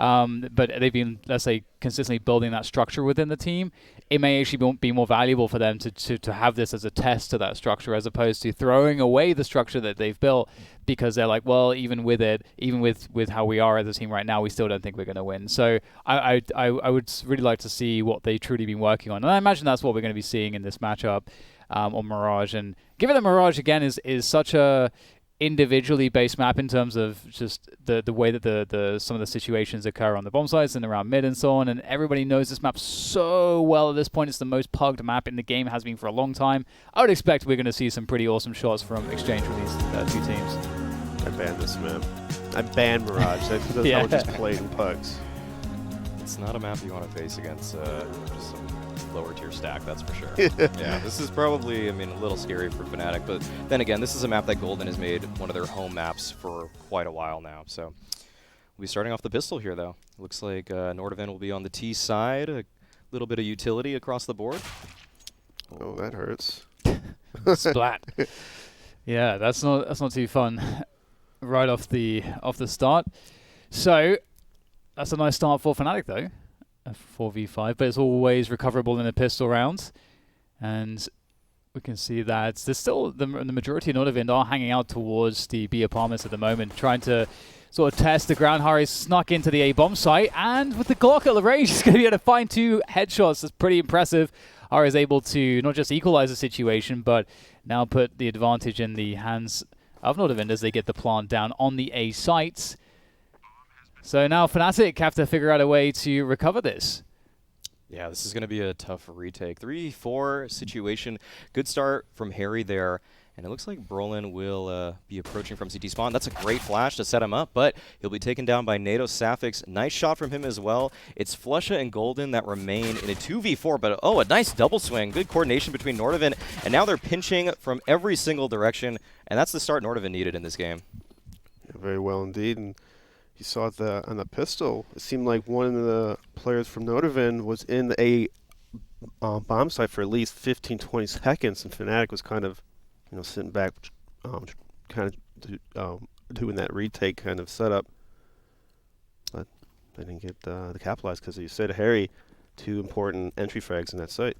but they've been, let's say, consistently building that structure within the team. It may actually be more valuable for them to have this as a test to that structure, as opposed to throwing away the structure that they've built, because they're like, well, even with how we are as a team right now, we still don't think we're going to win. So I would really like to see what they truly been working on, and I imagine that's what we're going to be seeing in this matchup on Mirage. And given that Mirage again is such a individually based map in terms of just the way that the some of the situations occur on the bomb sites and around mid and so on, and everybody knows this map so well at this point. It's the most pugged map in the game, has been for a long time. I would expect we're going to see some pretty awesome shots from exchange from these two teams. I banned this map. I banned Mirage. That's how it just played in pugs. It's not a map you want to face against just some lower tier stack, that's for sure. Yeah, this is probably, I mean, a little scary for Fnatic, but then again, this is a map that Golden has made one of their home maps for quite a while now. So we'll be starting off the pistol here, though. Looks like Nordavind will be on the T side, a little bit of utility across the board. Oh, that hurts. Splat. Yeah, that's not too fun right off the start. So that's a nice start for Fnatic, though. A 4v5, but it's always recoverable in a pistol round, and we can see that there's still the majority of Nordavind are hanging out towards the B apartments at the moment, trying to sort of test the ground. Hari snuck into the A bomb site, and with the Glock at the range, he's going to be able to find 2 headshots. That's pretty impressive. Hari is able to not just equalize the situation, but now put the advantage in the hands of Nordavind as they get the plant down on the A site. So now Fnatic have to figure out a way to recover this. Yeah, this is going to be a tough retake. 3-4 situation. Good start from Harry there. And it looks like Brolin will be approaching from CT spawn. That's a great flash to set him up, but he'll be taken down by NATO Safix. Nice shot from him as well. It's Flusha and Golden that remain in a 2v4, but oh, a nice double swing. Good coordination between Nordavind, and now they're pinching from every single direction, and that's the start Nordavind needed in this game. Yeah, very well indeed. And you saw it on the pistol. It seemed like one of the players from Nordavind was in the A bomb site for at least 15, 20 seconds, and Fnatic was kind of, sitting back, kind of doing that retake kind of setup. But they didn't get the capitalize because, you said, Harry, 2 important entry frags in that site.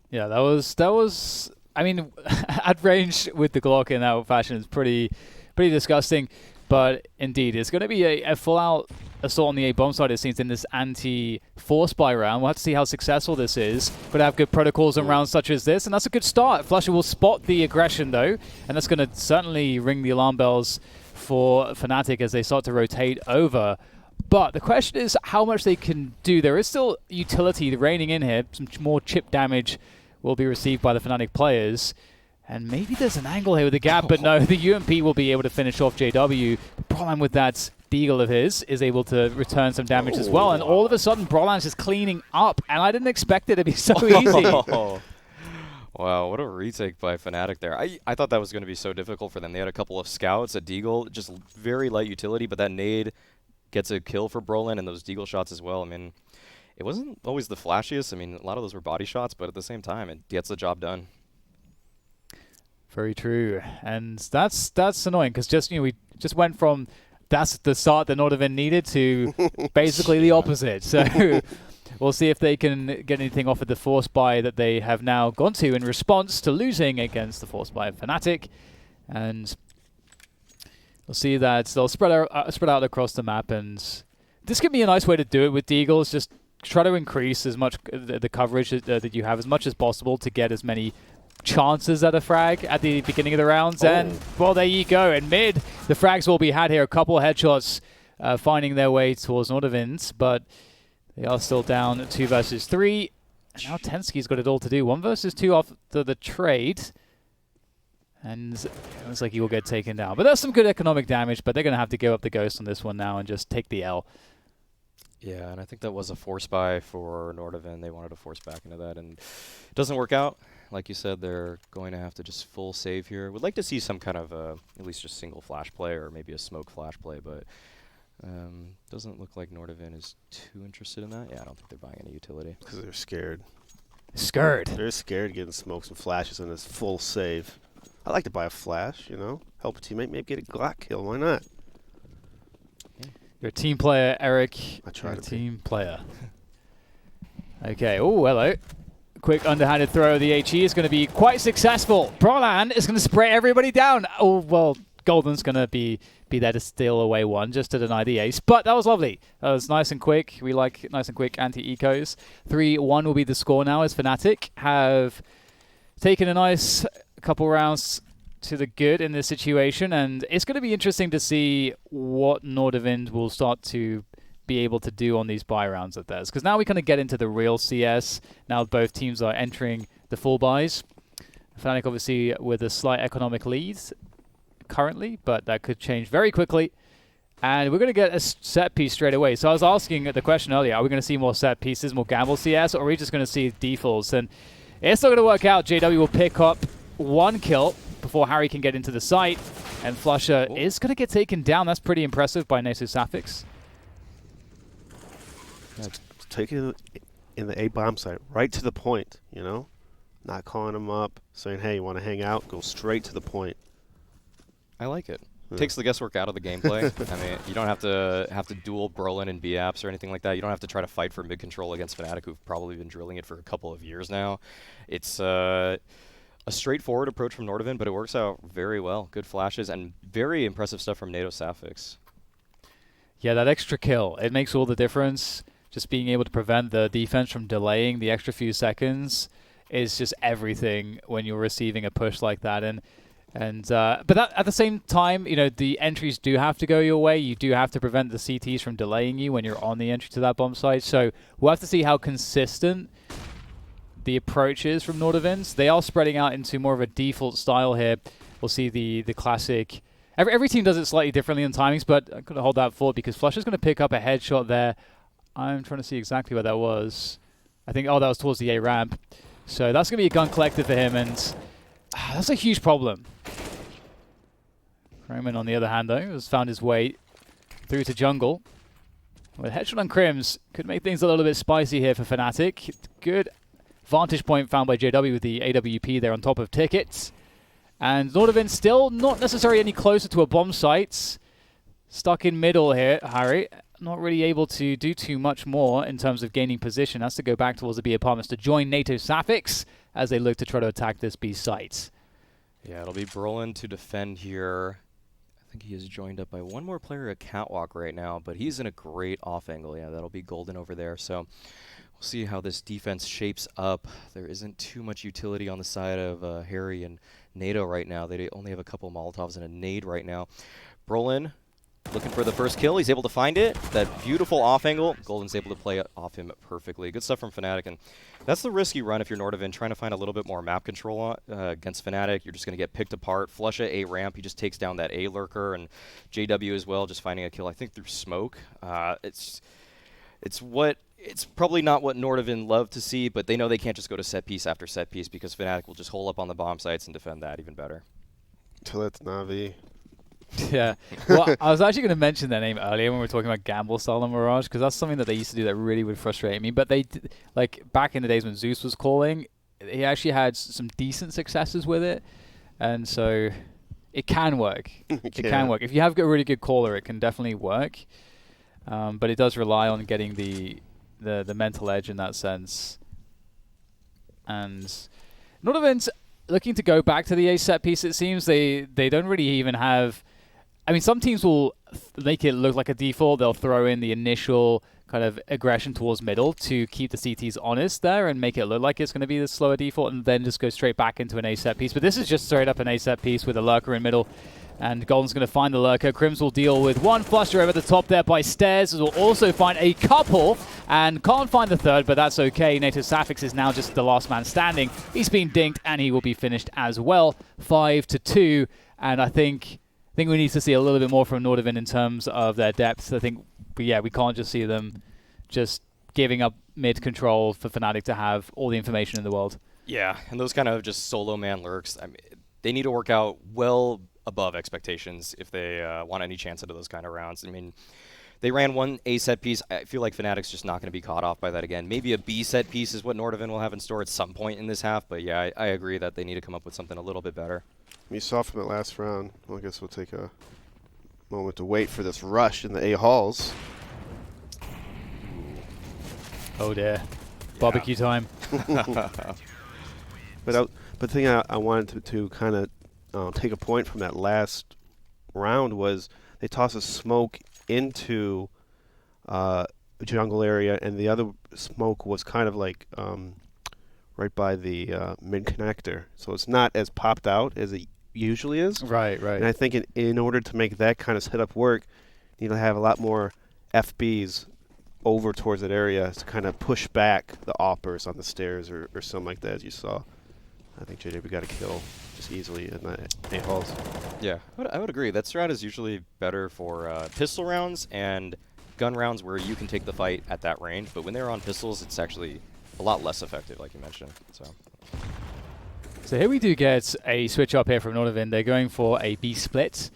Yeah, that was. I mean, at range with the Glock in that fashion is pretty disgusting. But indeed, it's going to be a full-out assault on the A bomb side, it seems, in this anti-force buy round. We'll have to see how successful this is. But have good protocols on rounds such as this, and that's a good start. Flusha will spot the aggression, though, and that's going to certainly ring the alarm bells for Fnatic as they start to rotate over. But the question is how much they can do. There is still utility reigning in here. Some more chip damage will be received by the Fnatic players. And maybe there's an angle here with the gap, but no, the UMP will be able to finish off JW. Brolin with that Deagle of his is able to return some damage as well. And all of a sudden, Brolin's just cleaning up. And I didn't expect it to be so easy. Wow, what a retake by Fnatic there. I thought that was going to be so difficult for them. They had a couple of scouts, a Deagle, just very light utility, but that nade gets a kill for Brolin and those Deagle shots as well. I mean, it wasn't always the flashiest. I mean, a lot of those were body shots, but at the same time, it gets the job done. Very true, and that's annoying because we just went from that's the start that Nordavind needed to basically the opposite. So we'll see if they can get anything off of the force buy that they have now gone to in response to losing against the force buy of Fnatic, and we'll see that they'll spread out across the map, and this could be a nice way to do it with Deagles. Just try to increase as much the coverage that you have as much as possible to get as many chances at a frag at the beginning of the rounds. And well, there you go. In mid, the frags will be had here. A couple of headshots finding their way towards Nordavind, but they are still down 2 versus 3. And now Tensky's got it all to do. 1 versus 2 after the trade. And it looks like he will get taken down. But there's some good economic damage, but they're going to have to give up the ghost on this one now and just take the L. Yeah, and I think that was a force buy for Nordavind. They wanted to force back into that, and it doesn't work out. Like you said, they're going to have to just full save here. Would like to see some kind of at least just single flash play or maybe a smoke flash play, but doesn't look like Nordavind is too interested in that. Yeah, I don't think they're buying any utility. Because they're scared. Scared. They're scared getting smokes and flashes in this full save. I like to buy a flash, help a teammate, maybe get a Glock kill. Why not? You're a team player, Eric. I try You're a to team player. Okay. Oh, hello. Quick underhanded throw of the HE is going to be quite successful. Brolan is going to spray everybody down. Oh, well, Golden's going to be there to steal away one just to deny the ace. But that was lovely. That was nice and quick. We like nice and quick anti-ecos. 3-1 will be the score now as Fnatic have taken a nice couple rounds to the good in this situation. And it's going to be interesting to see what Nordavind will start to be able to do on these buy rounds of theirs. Because now we kind of get into the real CS. Now both teams are entering the full buys. Fnatic obviously with a slight economic lead currently, but that could change very quickly. And we're going to get a set piece straight away. So I was asking the question earlier, are we going to see more set pieces, more gamble CS, or are we just going to see defaults? And it's not going to work out. JW will pick up 1 kill before Harry can get into the site. And Flusher is going to get taken down. That's pretty impressive by Naso Sapphics. Taking it in the A bomb site, right to the point, you know? Not calling him up, saying, hey, you want to hang out? Go straight to the point. I like it. Takes the guesswork out of the gameplay. I mean, you don't have to duel Brolin and B-apps or anything like that. You don't have to try to fight for mid-control against Fnatic, who've probably been drilling it for a couple of years now. It's a straightforward approach from Nordavind, but it works out very well. Good flashes and very impressive stuff from Nato Sapphics. Yeah, that extra kill, it makes all the difference. Just being able to prevent the defense from delaying the extra few seconds is just everything when you're receiving a push like that. But that, at the same time, you know, the entries do have to go your way. You do have to prevent the CTs from delaying you when you're on the entry to that bomb site. So we'll have to see how consistent the approach is from Nordavind. They are spreading out into more of a default style here. We'll see the classic. Every team does it slightly differently in timings, but I'm going to hold that thought because Flush is going to pick up a headshot there. I'm trying to see exactly where that was. I think, that was towards the A ramp. So that's going to be a gun collector for him, and that's a huge problem. Roman, on the other hand, though, has found his way through to jungle. With headshot on Crims, could make things a little bit spicy here for Fnatic. Good vantage point found by JW with the AWP there on top of Tickets. And Nordavind still not necessarily any closer to a bomb site. Stuck in middle here, Harry. Not really able to do too much more in terms of gaining position. Has to go back towards the B apartments to join NATO Sapphics as they look to try to attack this B site. Yeah, it'll be Brolin to defend here. I think he is joined up by one more player at Catwalk right now, but he's in a great off angle. Yeah, that'll be Golden over there. So we'll see how this defense shapes up. There isn't too much utility on the side of Harry and NATO right now. They only have a couple Molotovs and a nade right now. Brolin looking for the first kill. He's able to find it. That beautiful off angle. Golden's able to play it off him perfectly. Good stuff from Fnatic. And that's the risk you run if you're Nordavind, trying to find a little bit more map control against Fnatic. You're just going to get picked apart. Flush at A ramp. He just takes down that A lurker. And JW as well, just finding a kill, I think, through smoke. It's probably not what Nordavind love to see, but they know they can't just go to set piece after set piece because Fnatic will just hole up on the bomb sites and defend that even better. Till that's Navi. Yeah. Well, I was actually going to mention their name earlier when we were talking about gamble style on Mirage, because that's something that they used to do that really would frustrate me. But they, like, back in the days when Zeus was calling, he actually had some decent successes with it. And so it can work. It can work. If you have a really good caller, it can definitely work. But it does rely on getting the mental edge in that sense. And Nordavind looking to go back to the A set piece, it seems. They don't really even have... I mean, some teams will make it look like a default. They'll throw in the initial kind of aggression towards middle to keep the CTs honest there and make it look like it's going to be the slower default and then just go straight back into an A set piece. But this is just straight up an A set piece with a lurker in middle. And Golden's going to find the lurker. Crims will deal with one flusher over the top there by Stairs. Will also find a couple and can't find the third, but that's okay. NATO Sapphics is now just the last man standing. He's been dinked and he will be finished as well. 5-2. And I think we need to see a little bit more from Nordavind in terms of their depth. I think, yeah, we can't just see them just giving up mid control for Fnatic to have all the information in the world. Yeah, and those kind of just solo man lurks, I mean, they need to work out well above expectations if they want any chance into those kind of rounds. I mean, they ran one A set piece. I feel like Fnatic's just not going to be caught off by that again. Maybe a B set piece is what Nordavind will have in store at some point in this half, but yeah, I agree that they need to come up with something a little bit better. You saw from that last round. Well, I guess we'll take a moment to wait for this rush in the A halls. Oh dear. Barbecue time. But the thing I wanted to kind of take a point from that last round was they tossed a smoke into jungle area, and the other smoke was kind of like right by the mid connector, so it's not as popped out as it usually is. Right. And I think in order to make that kind of setup work, you need to have a lot more FBs over towards that area to kind of push back the oppers on the stairs or something like that, as you saw. I think JW got a kill just easily in the A halls. Yeah, I would agree. That strat is usually better for pistol rounds and gun rounds where you can take the fight at that range. But when they're on pistols, it's actually a lot less effective, like you mentioned. So here we do get a switch up here from Nordavind. They're going for a B split,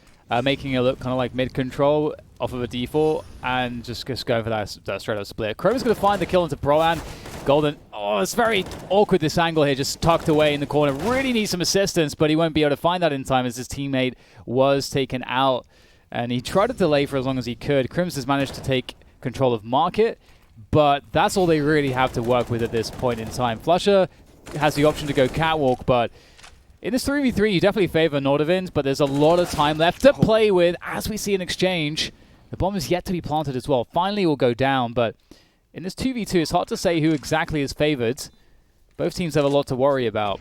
making it look kind of like mid control off of a default, and just going for that straight up split. Chrome's going to find the kill into Broan. Golden, oh, it's very awkward, this angle here, just tucked away in the corner. Really needs some assistance, but he won't be able to find that in time as his teammate was taken out. And he tried to delay for as long as he could. Crims has managed to take control of Market, but that's all they really have to work with at this point in time. Flusher has the option to go Catwalk, but in this 3v3, you definitely favor Nordavind, but there's a lot of time left to play with as we see an exchange. The bomb is yet to be planted as well. Finally, it will go down, but in this 2v2, it's hard to say who exactly is favored. Both teams have a lot to worry about.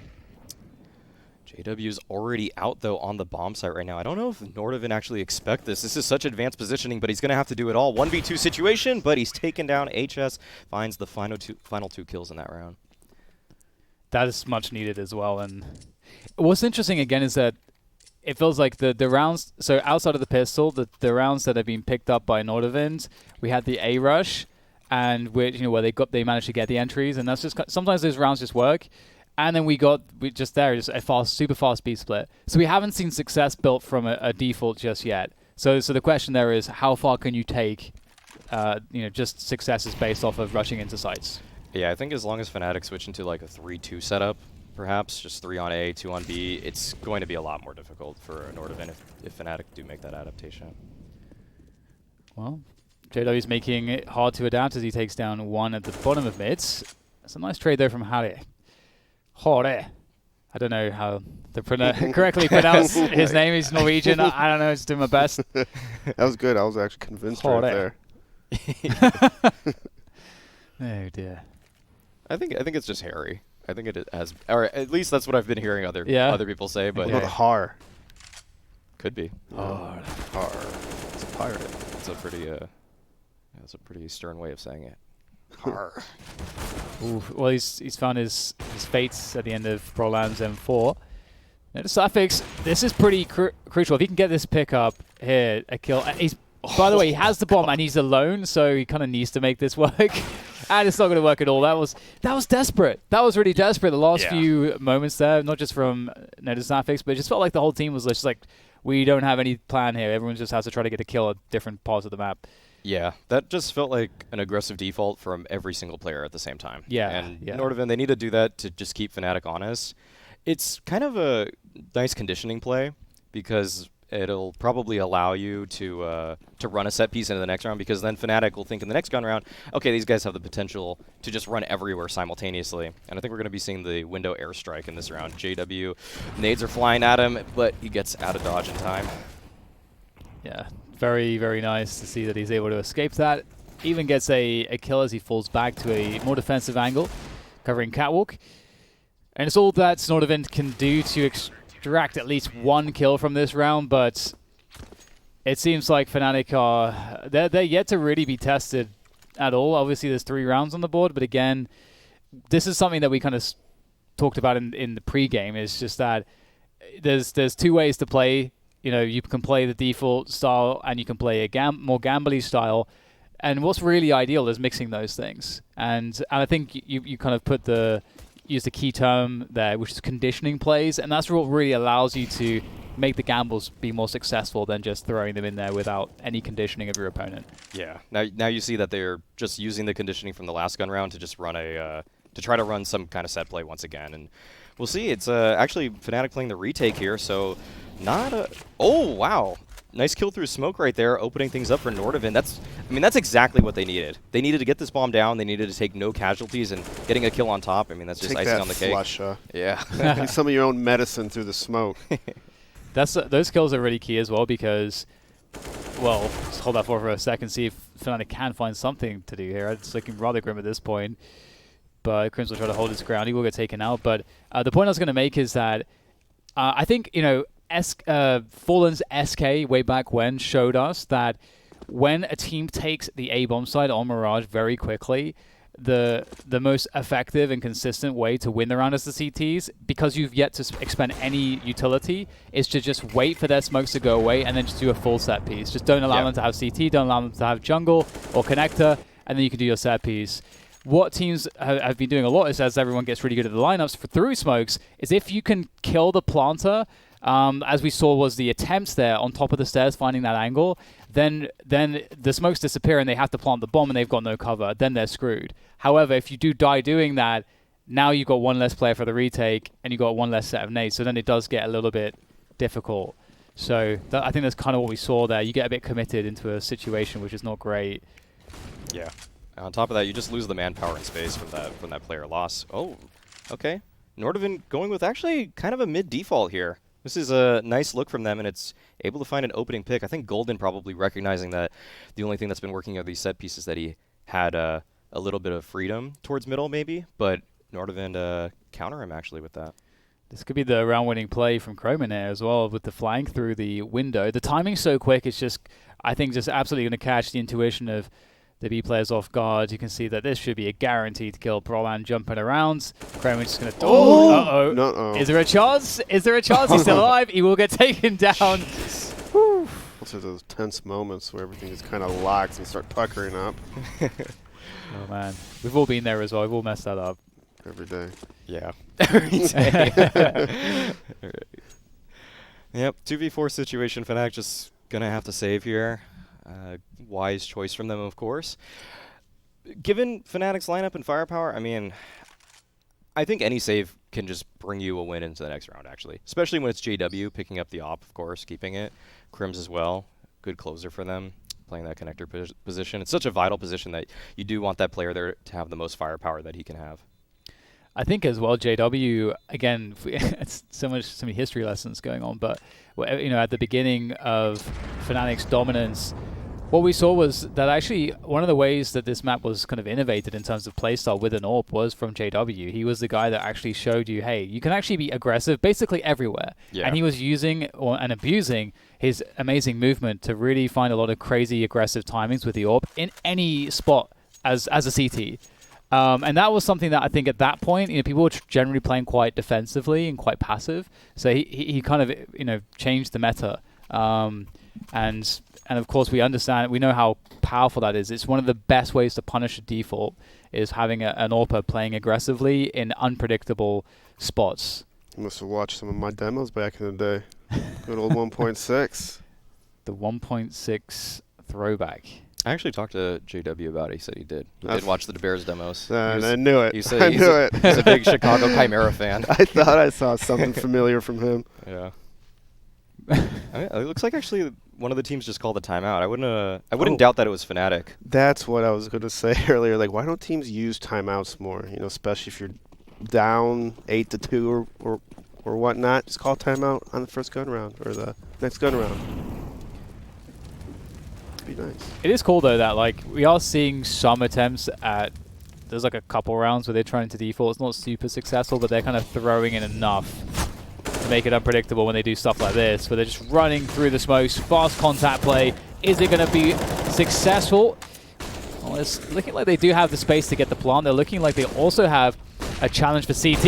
JW's already out, though, on the bomb site right now. I don't know if Nordavind actually expect this. This is such advanced positioning, but he's going to have to do it all. 1v2 situation, but he's taken down. HS finds the final two kills in that round. That is much needed as well. And what's interesting, again, is that it feels like the rounds, so outside of the pistol, the rounds that have been picked up by Nordavind, we had the A rush, and where they managed to get the entries, and that's just sometimes those rounds just work. And then we just a super fast B split. So we haven't seen success built from a default just yet. So the question there is, how far can you take, just successes based off of rushing into sites? Yeah, I think as long as Fnatic switch into like a 3-2 setup, perhaps just 3 on A, 2 on B, it's going to be a lot more difficult for Nordavind if Fnatic do make that adaptation. Well, JW is making it hard to adapt as he takes down one at the bottom of mids. That's a nice trade there from Harry. Hore. I don't know how to correctly pronounce his name. He's Norwegian. I don't know. Just doing my best. That was good. I was actually convinced right there. Oh dear. I think it's just Harry. I think it has, or at least that's what I've been hearing other people say. But What about Har? Could be. Har. It's a pirate. It's a pretty stern way of saying it. Har. Ooh, well, he's found his fates at the end of Prolan's M4. Notice Suffix. This is pretty crucial. If he can get this pickup here, a kill. By the way, he has the bomb and he's alone, so he kind of needs to make this work. And it's not going to work at all. That was desperate. That was really desperate. The last few moments there, not just from Notice Suffix, but it just felt like the whole team was just like, we don't have any plan here. Everyone just has to try to get a kill at different parts of the map. Yeah, that just felt like an aggressive default from every single player at the same time. Yeah. And Nordavind, they need to do that to just keep Fnatic honest. It's kind of a nice conditioning play because it'll probably allow you to run a set piece into the next round, because then Fnatic will think in the next gun round, okay, these guys have the potential to just run everywhere simultaneously. And I think we're going to be seeing the window airstrike in this round. JW, nades are flying at him, but he gets out of dodge in time. Yeah, very, very nice to see that he's able to escape that. Even gets a kill as he falls back to a more defensive angle, covering Catwalk. And it's all that Nordavind can do to extract at least one kill from this round, but it seems like Fnatic are they're yet to really be tested at all. Obviously, there's 3 rounds on the board, but again, this is something that we kind of talked about in the pre-game. Is just that there's 2 ways to play. You know, you can play the default style and you can play a more gambly style. And what's really ideal is mixing those things. And I think you kind of use the key term there, which is conditioning plays. And that's what really allows you to make the gambles be more successful than just throwing them in there without any conditioning of your opponent. Yeah. Now you see that they're just using the conditioning from the last gun round to just run to try to run some kind of set play once again. And we'll see. It's actually Fnatic playing the retake here, so not a... Oh, wow. nice kill through smoke right there, opening things up for Nordavind. That's exactly what they needed. They needed to get this bomb down. They needed to take no casualties, and getting a kill on top, I mean, that's just Take icing that on the cake. flush, Yeah. Take some of your own medicine through the smoke. Those kills are really key as well because, well, just hold that for a second, see if Fnatic can find something to do here. It's looking rather grim at this point, but Crims will try to hold his ground. He will get taken out, but the point I was going to make is that I think, you know, Fallen's SK way back when showed us that when a team takes the A-bomb side on Mirage very quickly, the most effective and consistent way to win the round as the CTs, because you've yet to expend any utility, is to just wait for their smokes to go away and then just do a full set piece. Just don't allow them to have CT, don't allow them to have jungle or connector, and then you can do your set piece. What teams have been doing a lot is, as everyone gets really good at the lineups through smokes, is if you can kill the planter, as we saw was the attempts there on top of the stairs finding that angle, then the smokes disappear and they have to plant the bomb and they've got no cover. Then they're screwed. However, if you do die doing that, now you've got one less player for the retake and you've got one less set of nades. So then it does get a little bit difficult. So I think that's kind of what we saw there. You get a bit committed into a situation which is not great. Yeah. On top of that, you just lose the manpower and space from that player loss. Oh, okay. Nordavind going with actually kind of a mid-default here. This is a nice look from them, and it's able to find an opening pick. I think Golden probably recognizing that the only thing that's been working are these set pieces that he had a little bit of freedom towards middle maybe, but Nordavind counter him actually with that. This could be the round-winning play from Croman here as well with the flying through the window. The timing's so quick, it's just, I think, just absolutely going to catch the intuition of the B players off guard. You can see that this should be a guaranteed kill. Brolan jumping around. Croman's just going to... Oh! Uh-oh. No. Is there a chance? Is there a chance? He's still alive. He will get taken down. Those are those tense moments where everything just kind of locks and start puckering up. Oh, man. We've all been there as well. We've all messed that up. Every day. Yeah. Every day. Yep. 2v4 situation. Fnatic just going to have to save here. Wise choice from them, of course. Given Fnatic's lineup and firepower, I mean, I think any save can just bring you a win into the next round, actually. Especially when it's JW picking up the op, of course, keeping it. Crims as well. Good closer for them, playing that connector position. It's such a vital position that you do want that player there to have the most firepower that he can have. I think as well, JW, again, it's so many history lessons going on, but you know, at the beginning of Fnatic's dominance, what we saw was that actually one of the ways that this map was kind of innovated in terms of playstyle with an AWP was from JW. He was the guy that actually showed you, hey, you can actually be aggressive basically everywhere. Yeah. And he was using and abusing his amazing movement to really find a lot of crazy aggressive timings with the AWP in any spot as a CT. And that was something that I think at that point, you know, people were generally playing quite defensively and quite passive. So he kind of, you know, changed the meta. And of course we understand, we know how powerful that is. It's one of the best ways to punish a default is having an AWPer playing aggressively in unpredictable spots. You must have watched some of my demos back in the day. Good old 1.6. The 1.6 throwback. I actually talked to JW about it. He said he did. He did watch the Bears demos. I knew it. He's a big Chicago Chimera fan. I thought I saw something familiar from him. Yeah. I mean, it looks like actually one of the teams just called a timeout. I wouldn't doubt that it was Fnatic. That's what I was going to say earlier. Like, why don't teams use timeouts more? You know, especially if you're down 8-2 or whatnot. Just call timeout on the first gun round or the next gun round. Be nice. It is cool though that like we are seeing some attempts at, there's like a couple rounds where they're trying to default. It's not super successful, but they're kind of throwing in enough to make it unpredictable when they do stuff like this, where they're just running through the smokes. Fast contact play. Is it going to be successful? Well, it's looking like they do have the space to get the plant. They're looking like they also have a challenge for CT.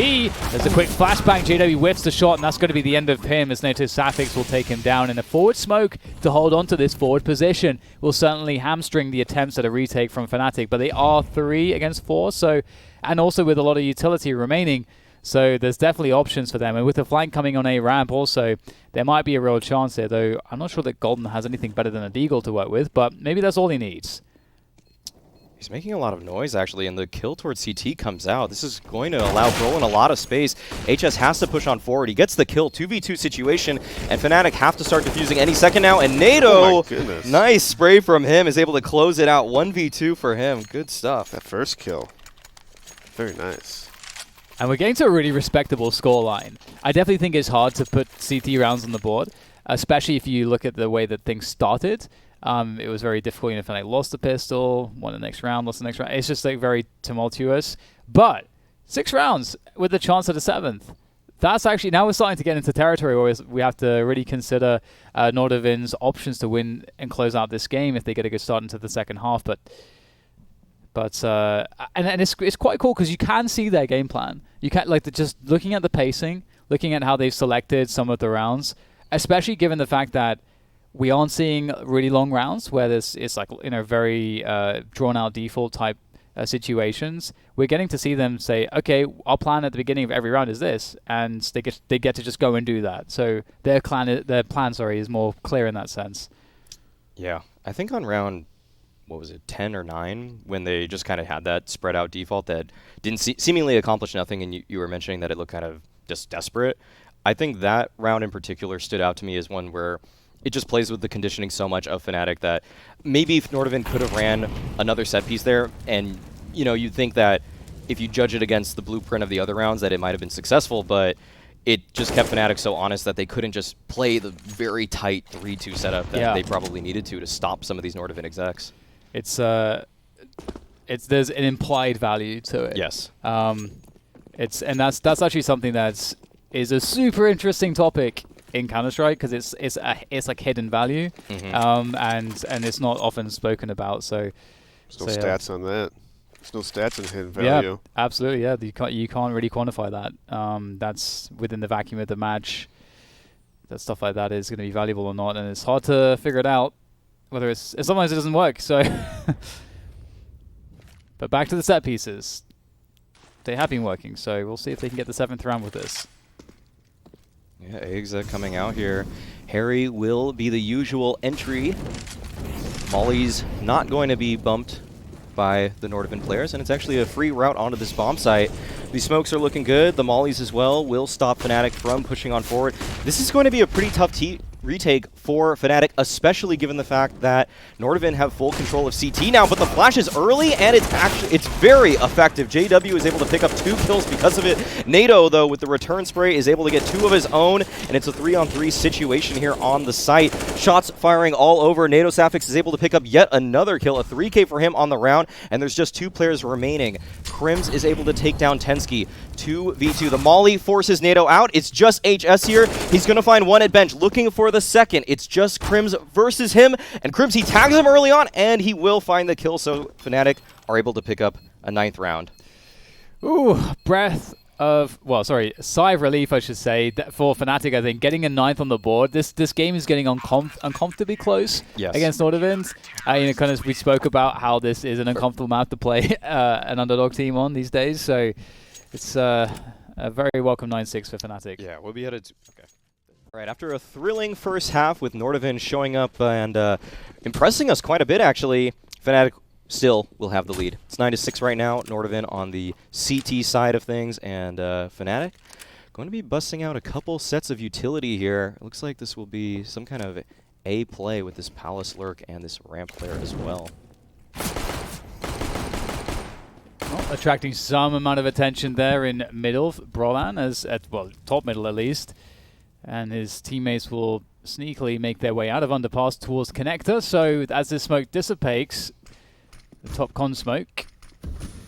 There's a quick flashbang. JW whiffs the shot, and that's going to be the end of him, as Nato Safix will take him down. And a forward smoke to hold on to this forward position will certainly hamstring the attempts at a retake from Fnatic, but they are 3 against 4, so, and also with a lot of utility remaining, so there's definitely options for them. And with the flank coming on a ramp also, there might be a real chance here, though I'm not sure that Golden has anything better than a Deagle to work with, but maybe that's all he needs. He's making a lot of noise, actually, and the kill towards CT comes out. This is going to allow Brolin a lot of space. HS has to push on forward. He gets the kill, 2v2 situation, and Fnatic have to start defusing any second now. And NATO, nice spray from him, is able to close it out. 1v2 for him. Good stuff. That first kill. Very nice. And we're getting to a really respectable scoreline. I definitely think it's hard to put CT rounds on the board, especially if you look at the way that things started. It was very difficult. If I lost the pistol, won the next round, lost the next round. It's just like very tumultuous. But 6 rounds with a chance at a 7th. That's actually, now we're starting to get into territory where we have to really consider Nordavind's options to win and close out this game if they get a good start into the second half. But it's quite cool because you can see their game plan. You can just looking at the pacing, looking at how they've selected some of the rounds, especially given the fact that we aren't seeing really long rounds where it's like very drawn out default type situations. We're getting to see them say, okay, our plan at the beginning of every round is this, and they get to just go and do that. So their plan is more clear in that sense. Yeah, I think on round, what was it, 10 or 9, when they just kind of had that spread out default that didn't seemingly accomplish nothing, and you were mentioning that it looked kind of just desperate. I think that round in particular stood out to me as one where it just plays with the conditioning so much of Fnatic that maybe if Nordavind could have ran another set piece there, and you'd think that if you judge it against the blueprint of the other rounds that it might have been successful, but it just kept Fnatic so honest that they couldn't just play the very tight 3-2 setup that they probably needed to stop some of these Nordavind execs. There's an implied value to it. Yes. And that's actually something that is a super interesting topic in Counter-Strike because it's like hidden value, and it's not often spoken about. So there's no stats on that. There's no stats in hidden value. Yeah, absolutely. Yeah, you can't really quantify that. That's within the vacuum of the match. That stuff like that is going to be valuable or not, and it's hard to figure it out. Whether sometimes it doesn't work. So, but back to the set pieces. They have been working, so we'll see if they can get the 7th round with this. Yeah, eggs coming out here. Harry will be the usual entry. Molly's not going to be bumped by the Nordavind players, and it's actually a free route onto this bomb site. These smokes are looking good. The mollies as well will stop Fnatic from pushing on forward. This is going to be a pretty tough retake for Fnatic, especially given the fact that Nordavind have full control of CT now, but the flash is early, and it's very effective. JW is able to pick up 2 kills because of it. NATO, though, with the return spray, is able to get 2 of his own, and it's a 3-on-3 situation here on the site. Shots firing all over. NATO Sapphics is able to pick up yet another kill, a 3K for him on the round, and there's just 2 players remaining. Crims is able to take down Tensky. 2v2. The molly forces NATO out. It's just HS here. He's going to find one at bench, looking for the second. It's just Crims versus him, and Crims, he tags him early on, and he will find the kill, so Fnatic are able to pick up a 9th round. Ooh, sigh of relief, I should say, for Fnatic. I think getting a 9th on the board. This game is getting uncomfortably close against Nordavind. Kind of we spoke about how this is an uncomfortable map to play an underdog team on these days, so it's a very welcome 9-6 for Fnatic. Yeah, we'll be headed to... Okay. All right, after a thrilling first half with Nordavind showing up and impressing us quite a bit, actually, Fnatic still will have the lead. It's 9-6 right now. Nordavind on the CT side of things, and Fnatic going to be busting out a couple sets of utility here. It looks like this will be some kind of A play with this Palace Lurk and this ramp player as well. Well, attracting some amount of attention there in middle. Brolan, top middle at least. And his teammates will sneakily make their way out of underpass towards connector. So as this smoke dissipates, the top con smoke,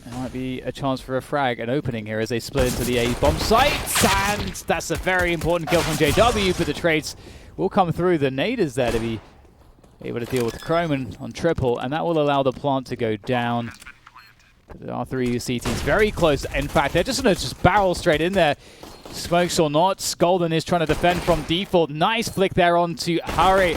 there might be a chance for a frag, an opening here as they split into the A bomb site. And that's a very important kill from JW, but the trades will come through. The nade is there to be able to deal with Chrome on triple, and that will allow the plant to go down. The R3 CT is very close. In fact, they're just going to barrel straight in there. Smokes or not, Skolden is trying to defend from default. Nice flick there onto Harry.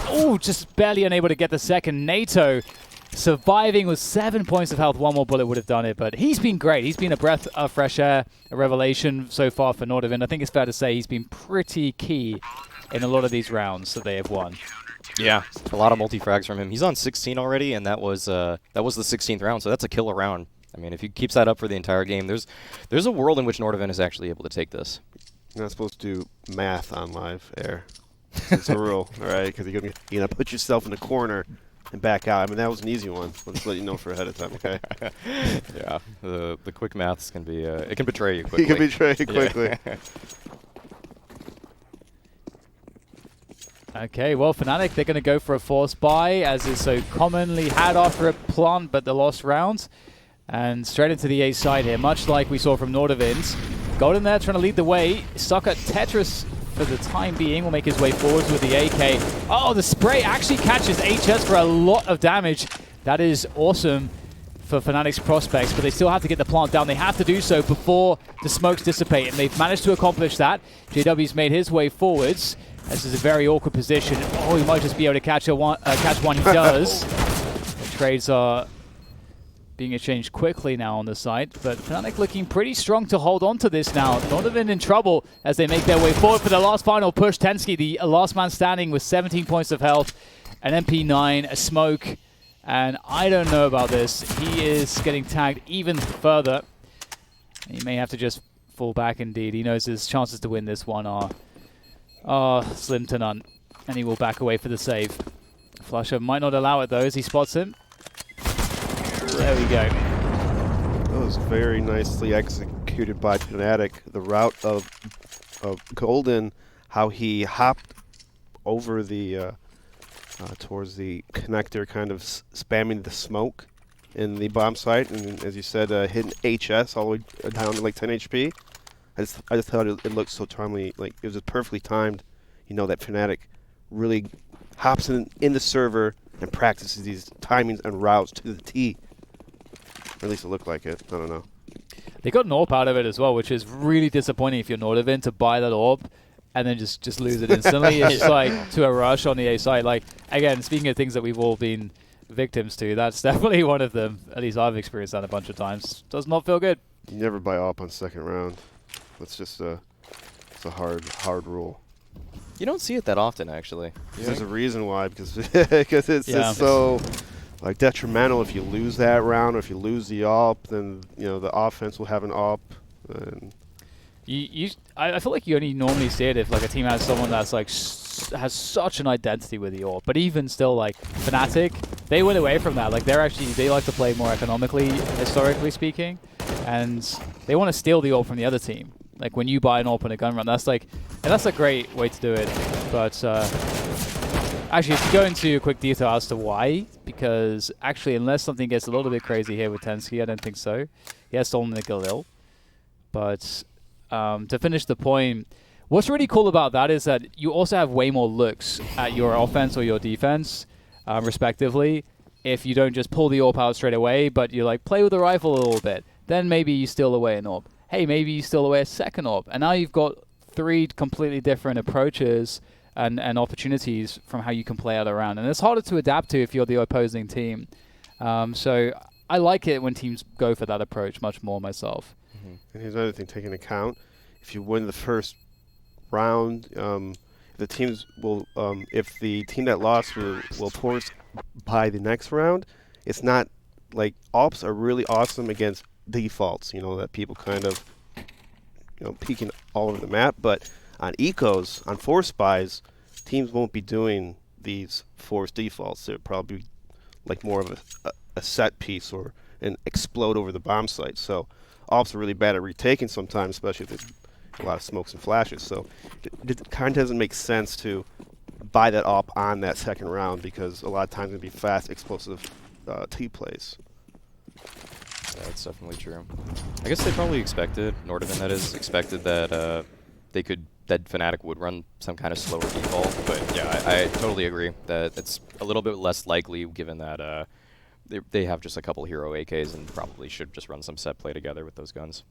Oh, just barely unable to get the second. NATO surviving with 7 points of health. One more bullet would have done it, but he's been great. He's been a breath of fresh air, a revelation so far for Nordavind. I think it's fair to say he's been pretty key in a lot of these rounds that they have won. Yeah, a lot of multi-frags from him. He's on 16 already, and that was the 16th round, so that's a killer round. I mean, if he keeps that up for the entire game, there's a world in which Nordavind is actually able to take this. You're not supposed to do math on live air. It's a rule, all right? Because you're gonna put yourself in the corner and back out. I mean, that was an easy one. I'll just let you know for ahead of time, okay? Yeah, the quick maths can be it can betray you quickly. You can betray you quickly. Yeah. Okay, well, Fnatic, they're going to go for a force buy, as is so commonly had after a plant, but the lost round. And straight into the A side here, much like we saw from Nordavind. Golden there trying to lead the way. Stuck at Tetris for the time being will make his way forwards with the AK. Oh, the spray actually catches HS for a lot of damage. That is awesome for Fnatic's prospects, but they still have to get the plant down. They have to do so before the smokes dissipate, and they've managed to accomplish that. JW's made his way forwards. This is a very awkward position. Oh, he might just be able to catch one. He does. The trades are being exchanged quickly now on the site, but Fnatic looking pretty strong to hold on to this now. Nordavind in trouble as they make their way forward for the last final push. Tensky, the last man standing with 17 points of health, an MP9, a smoke, and I don't know about this. He is getting tagged even further. He may have to just fall back indeed. He knows his chances to win this one are slim to none, and he will back away for the save. Flusher might not allow it though as he spots him. There we go. That was very nicely executed by Fnatic. The route of Golden, how he hopped over the towards the connector, kind of spamming the smoke in the bomb site, and as you said, hitting HS all the way down to like 10 HP. I just thought it looked so timely, like it was just perfectly timed. You know that Fnatic really hops in the server and practices these timings and routes to the T. Or at least it looked like it. I don't know. They got an AWP out of it as well, which is really disappointing if you're Nordavind to buy that AWP and then just lose it instantly. It's like to a rush on the A side. Like, again, speaking of things that we've all been victims to, that's definitely one of them. At least I've experienced that a bunch of times. Does not feel good. You never buy AWP on second round. That's just it's a hard rule. You don't see it that often, actually. There's a reason why, because it's just so like detrimental. If you lose that round, or if you lose the AWP, then you know the offense will have an AWP. And I feel like you only normally see it if like a team has someone that's like has such an identity with the AWP. But even still, like Fnatic, they went away from that. Like they like to play more economically, historically speaking, and they want to steal the AWP from the other team. Like when you buy an AWP in a gun run, that's a great way to do it. But actually, to go into a quick detail as to why, because actually, unless something gets a little bit crazy here with Tensky, I don't think so. He has stolen the Galil. But to finish the point, what's really cool about that is that you also have way more looks at your offense or your defense, respectively. If you don't just pull the AWP out straight away, but you like play with the rifle a little bit, then maybe you steal away an AWP. Hey, maybe you steal away a second AWP. And now you've got 3 completely different approaches and opportunities from how you can play out around. And it's harder to adapt to if you're the opposing team. So I like it when teams go for that approach much more myself. And here's another thing, take into account. If you win the first round, the teams will, if the team that lost will force by the next round, it's not like AWPs are really awesome against defaults, you know, that people kind of, you know, peeking all over the map. But on ecos, on force buys, teams won't be doing these force defaults. They're probably like more of a set piece or an explode over the bomb site. So AWPs are really bad at retaking sometimes, especially if there's a lot of smokes and flashes. So it kind of doesn't make sense to buy that AWP on that second round, because a lot of times it'll be fast, explosive T plays. Yeah, that's definitely true. I guess they probably expected, Nordavind that is, expected that that Fnatic would run some kind of slower default. But yeah, I totally agree that it's a little bit less likely given that they have just a couple hero AKs and probably should just run some set play together with those guns.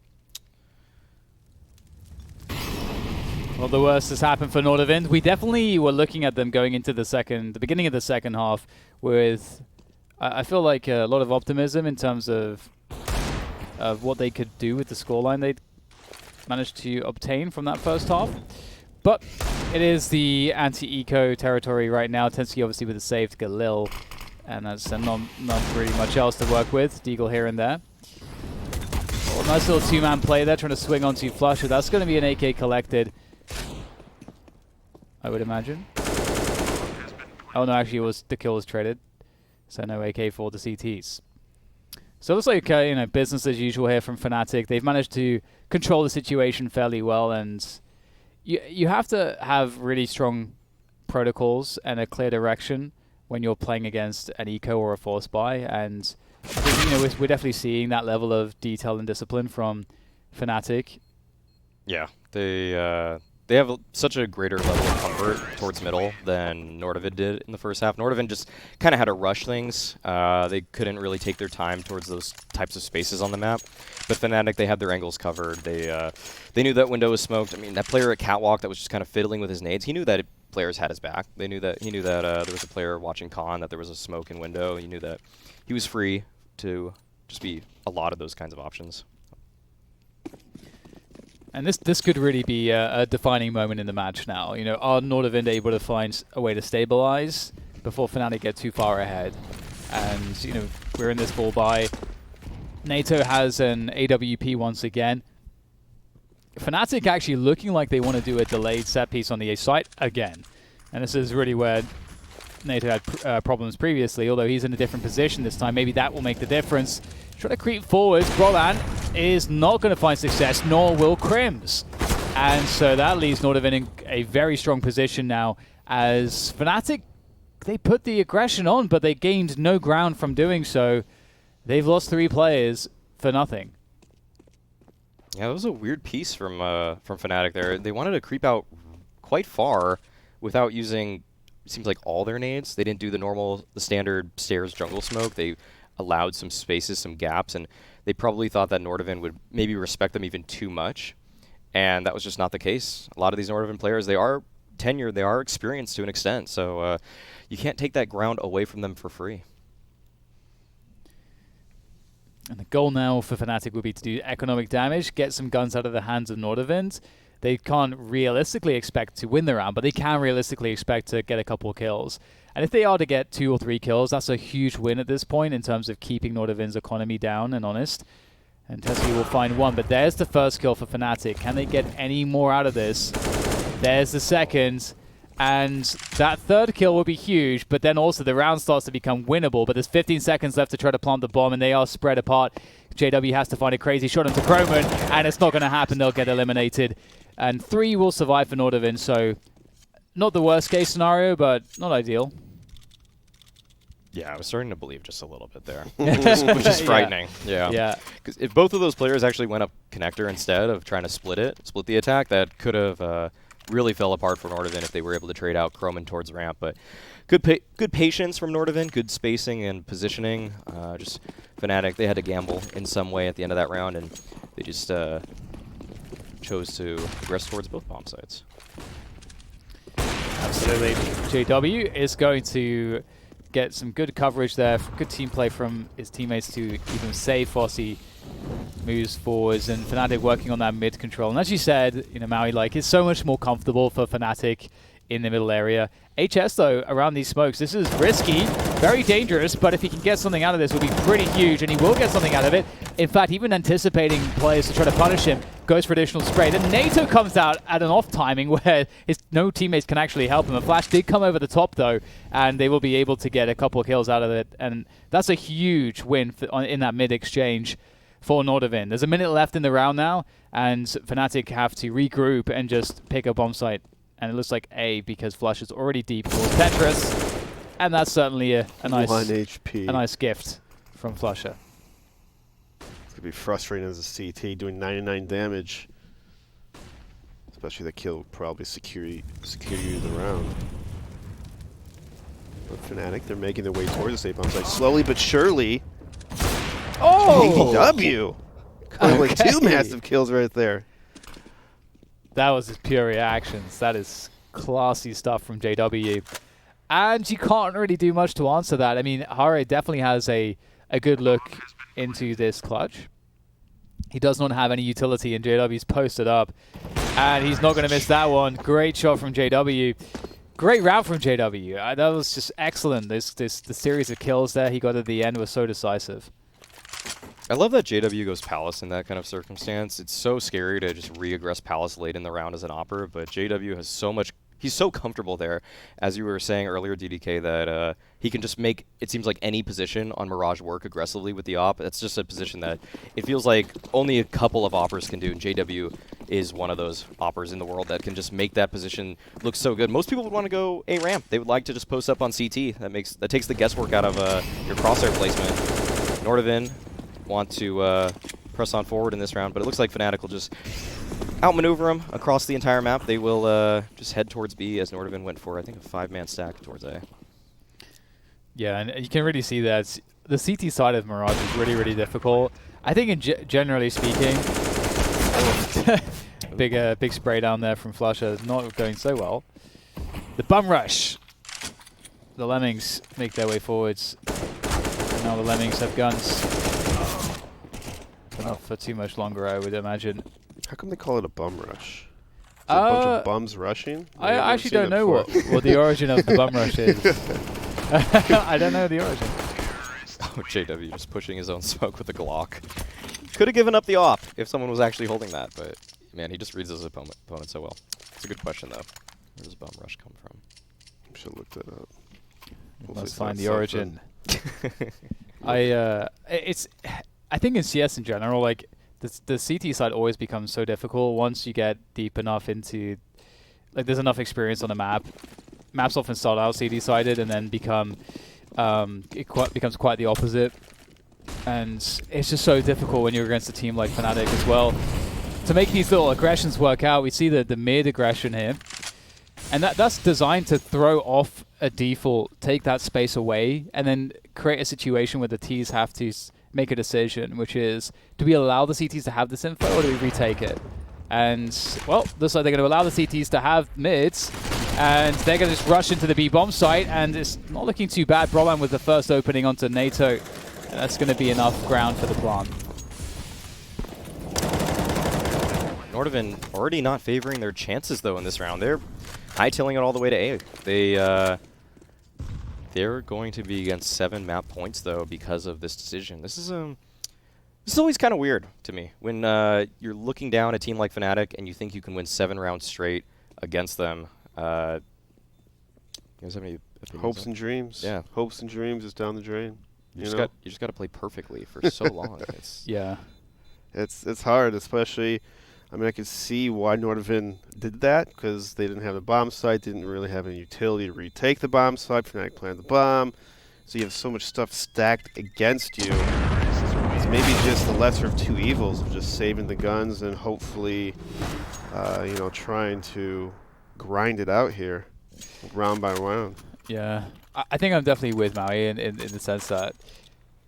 Well, the worst has happened for Nordavind. We definitely were looking at them going into the beginning of the second half with, I feel like a lot of optimism in terms of what they could do with the scoreline they'd managed to obtain from that first half. But It is the anti-eco territory right now. Tensuki obviously with a save to get Lil, and that's not really much else to work with. Deagle here and there. Well, nice little two-man play there, trying to swing onto Flusher. That's going to be an AK collected, I would imagine. Oh no, actually, the kill was traded, so no AK for the CTs. So it looks like business as usual here from Fnatic. They've managed to control the situation fairly well, and you have to have really strong protocols and a clear direction when you're playing against an eco or a force buy. And I think, we're definitely seeing that level of detail and discipline from Fnatic. Yeah, they have such a greater level of comfort towards middle than Nordavind did in the first half. Nordavind just kind of had to rush things. They couldn't really take their time towards those types of spaces on the map. But Fnatic, they had their angles covered. They knew that window was smoked. I mean, that player at Catwalk that was just kind of fiddling with his nades, he knew that players had his back. He knew that there was a player watching Con, that there was a smoke in window. He knew that he was free to just be a lot of those kinds of options. And this could really be a defining moment in the match now. Are Nordavind able to find a way to stabilize before Fnatic get too far ahead? And, we're in this ball by. NATO has an AWP once again. Fnatic actually looking like they want to do a delayed set piece on the A site again. And this is really where NATO had problems previously, although he's in a different position this time. Maybe that will make the difference. Trying to creep forwards. Brolan is not going to find success, nor will Crims. And so that leaves Nordavind in a very strong position now, as Fnatic, they put the aggression on, but they gained no ground from doing so. They've lost 3 players for nothing. Yeah, that was a weird piece from Fnatic there. They wanted to creep out quite far without using, it seems like, all their nades. They didn't do the standard stairs jungle smoke. They allowed some spaces, some gaps, and they probably thought that Nordavind would maybe respect them even too much, and that was just not the case. A lot of these Nordavind players, they are tenured, they are experienced to an extent, so you can't take that ground away from them for free. And the goal now for Fnatic would be to do economic damage, get some guns out of the hands of Nordavind. They can't realistically expect to win the round, but they can realistically expect to get a couple of kills. And if they are to get 2 or 3 kills, that's a huge win at this point in terms of keeping Nordavind's economy down and honest. And Tessie will find 1, but there's the first kill for Fnatic. Can they get any more out of this? There's the second. And that third kill will be huge, but then also the round starts to become winnable. But there's 15 seconds left to try to plant the bomb, and they are spread apart. JW has to find a crazy shot into Croman, and it's not going to happen. They'll get eliminated. And 3 will survive for Nordavind, so not the worst case scenario, but not ideal. Yeah, I was starting to believe just a little bit there, which is frightening. Yeah. Because if both of those players actually went up connector instead of trying to split the attack, that could have really fell apart for Nordavind if they were able to trade out Croman towards ramp. But good patience from Nordavind, good spacing and positioning. Just Fnatic, they had to gamble in some way at the end of that round, and they just chose to progress towards both bomb sites. Absolutely. JW is going to get some good coverage there, good team play from his teammates to keep him safe whilst he moves forwards, and Fnatic working on that mid control. And as you said, Maui, it's so much more comfortable for Fnatic in the middle area. HS, though, around these smokes, this is risky, very dangerous, but if he can get something out of this, it will be pretty huge, and he will get something out of it. In fact, even anticipating players to try to punish him, goes for additional spray. Then NATO comes out at an off timing where no teammates can actually help him. A flash did come over the top, though, and they will be able to get a couple of kills out of it, and that's a huge win in that mid exchange for Nordavind. There's a minute left in the round now, and Fnatic have to regroup and just pick a bomb site. And it looks like A, because Flush is already deep towards Tetris, and that's certainly a nice 1 HP. A nice gift from Flusher. It's gonna be frustrating as a CT doing 99 damage, especially the kill will probably secure you the round. But Fnatic, they're making their way towards the safe bomb site slowly but surely. Oh! JW! Like 2 massive kills right there. That was his pure reactions. That is classy stuff from JW. And you can't really do much to answer that. I mean, Hare definitely has a good look into this clutch. He does not have any utility, and JW's posted up. And he's not going to miss that one. Great shot from JW. Great route from JW. That was just excellent. The series of kills there he got at the end was so decisive. I love that JW goes Palace in that kind of circumstance. It's so scary to just re-aggress Palace late in the round as an opper, but JW has so much... He's so comfortable there, as you were saying earlier, DDK, that he can just make, it seems like, any position on Mirage work aggressively with the op. That's just a position that it feels like only a couple of oppers can do, and JW is one of those oppers in the world that can just make that position look so good. Most people would want to go A ramp. They would like to just post up on CT. That takes the guesswork out of your crosshair placement. Nordavind want to press on forward in this round, but it looks like Fnatic will just outmaneuver them across the entire map. They will just head towards B as Nordavind went for, I think, a 5-man stack towards A. Yeah, and you can really see that the CT side of Mirage is really, really difficult. I think, generally speaking, big spray down there from Flusher, not going so well. The bum rush. The Lemmings make their way forwards. And now the Lemmings have guns. But not for too much longer, I would imagine. How come they call it a bum rush? Is it a bunch of bums rushing? I actually don't know what the origin of the bum rush is. I don't know the origin. Oh, JW just pushing his own smoke with a Glock. Could have given up the op if someone was actually holding that, but man, he just reads his opponent so well. It's a good question, though. Where does bum rush come from? I should look that up. Let's find the origin. I think in CS in general, like the CT side always becomes so difficult once you get deep enough into, like, there's enough experience on the map. Maps often start out CD-sided and then becomes quite the opposite. And it's just so difficult when you're against a team like Fnatic as well to make these little aggressions work out. We see the mid aggression here, and that's designed to throw off a default, take that space away, and then create a situation where the Ts have to make a decision, which is, do we allow the CTs to have this info or do we retake it? And, well, looks like they're going to allow the CTs to have mids, and they're going to just rush into the B bomb site, and it's not looking too bad. Broman with the first opening onto NATO, and that's going to be enough ground for the plant. Nordavind already not favoring their chances, though, in this round. They're hightailing it all the way to A. They're going to be against 7 map points, though, because of this decision. This is always kind of weird to me when you're looking down a team like Fnatic and you think you can win 7 rounds straight against them. You guys have any opinions? Hopes and dreams. Yeah, hopes and dreams is down the drain. You just got to play perfectly for so long. Yeah, it's hard, especially. I mean, I could see why Nordavind did that, because they didn't have the bomb site, didn't really have any utility to retake the bomb site. Fnatic planted the bomb, so you have so much stuff stacked against you. It's maybe just the lesser of two evils of just saving the guns and hopefully, trying to grind it out here, round by round. Yeah, I think I'm definitely with Maui in the sense that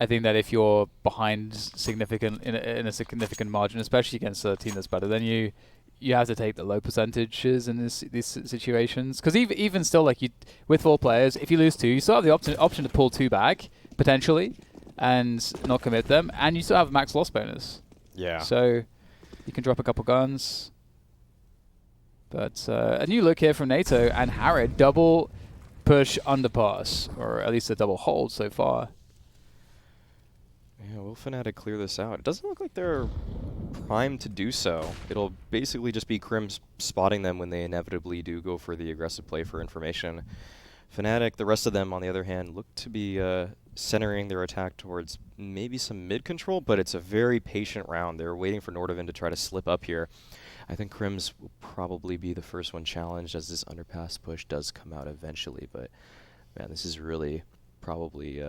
I think that if you're behind in a significant margin, especially against a team that's better than you, you have to take the low percentages in these situations. Because even still, like with 4 players, if you lose 2, you still have the option to pull 2 back potentially and not commit them, and you still have a max loss bonus. Yeah. So you can drop a couple guns. But a new look here from NATO and Harrod, double push underpass, or at least a double hold so far. Yeah, will Fnatic clear this out? It doesn't look like they're primed to do so. It'll basically just be Crim spotting them when they inevitably do go for the aggressive play for information. Fnatic, the rest of them, on the other hand, look to be centering their attack towards maybe some mid-control, but it's a very patient round. They're waiting for Nordavind to try to slip up here. I think Crims will probably be the first one challenged as this underpass push does come out eventually, but man, this is really probably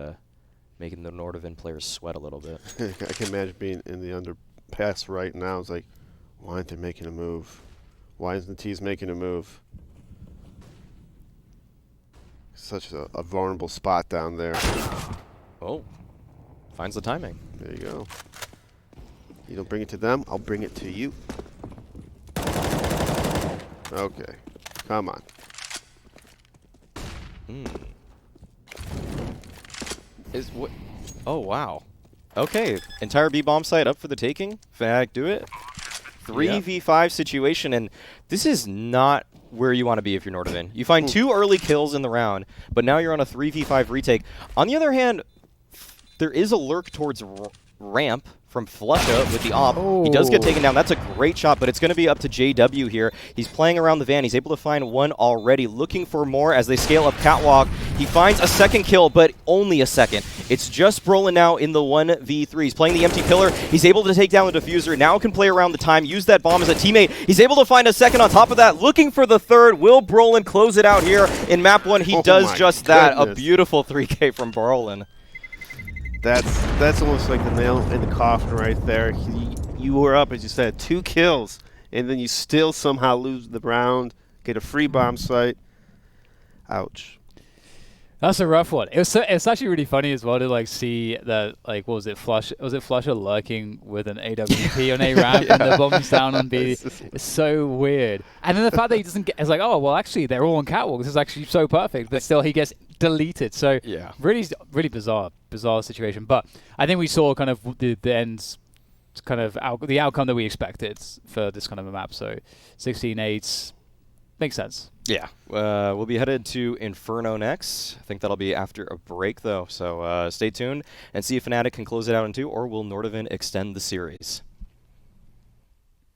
making the Nordavind players sweat a little bit. I can imagine being in the underpass right now. It's like, why aren't they making a move? Why isn't the T's making a move? Such a vulnerable spot down there. Oh, finds the timing. There you go. You don't bring it to them, I'll bring it to you. Okay, come on. Oh, wow. Okay, entire B bomb site up for the taking. Fnatic do it. 3v5 situation, and this is not where you want to be if you're Nordavind. You find 2 early kills in the round, but now you're on a 3v5 retake. On the other hand, there is a lurk towards ramp from Flusha with the op. He does get taken down. That's a great shot, but it's going to be up to JW here. He's playing around the van. He's able to find one already, looking for more as they scale up Catwalk. He finds a second kill, but only a second. It's just Brolin now in the 1v3. He's playing the empty pillar. He's able to take down the diffuser. Now can play around the time, use that bomb as a teammate. He's able to find a second on top of that, looking for the third. Will Brolin close it out here in map 1? He does just that. A beautiful 3K from Brolin. That's almost like the nail in the coffin right there. You were up, as you said, 2 kills, and then you still somehow lose the round, get a free bomb site. Ouch. That's a rough one. It's actually really funny as well to like see that, like, what was it, Flusha lurking with an AWP on A ramp and the bombs down on B. It's so weird. And then the fact that he doesn't get, it's like, oh well, actually they're all on catwalk. This is actually so perfect, but still he gets deleted. So yeah, really bizarre situation. But I think we saw kind of the ends, kind of the outcome that we expected for this kind of a map. So 16-8 makes sense. Yeah, we'll be headed to Inferno next. I think that'll be after a break, though. So stay tuned and see if Fnatic can close it out in 2, or will Nordavind extend the series.